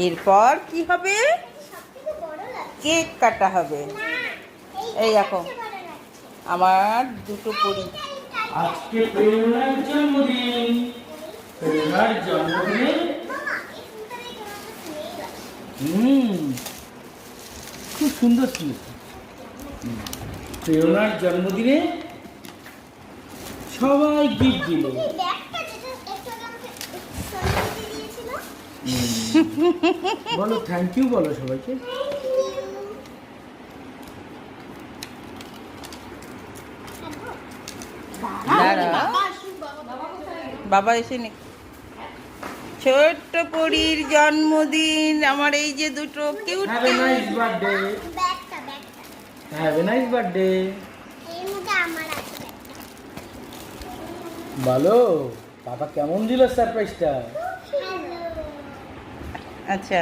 এরপর কি হবে? কেক কাটা হবে। এই দেখো আমার দুটো পরী। আজকে প্রেরণার জন্মদিন। প্রেরণার জন্মদিনে খুব সুন্দর ছিল। প্রেরণার জন্মদিনে সবাই গিফট দিল। বলো থ্যাংক ইউ, বলো সবাইকে। বাবা এসে নে। ছোট্ট পরীর জন্মদিন। আমার এই যে দুটো cute have a nice birthday. Have a nice birthday. বলো বাবা কেমন দিল সারপ্রাইজটা? আচ্ছা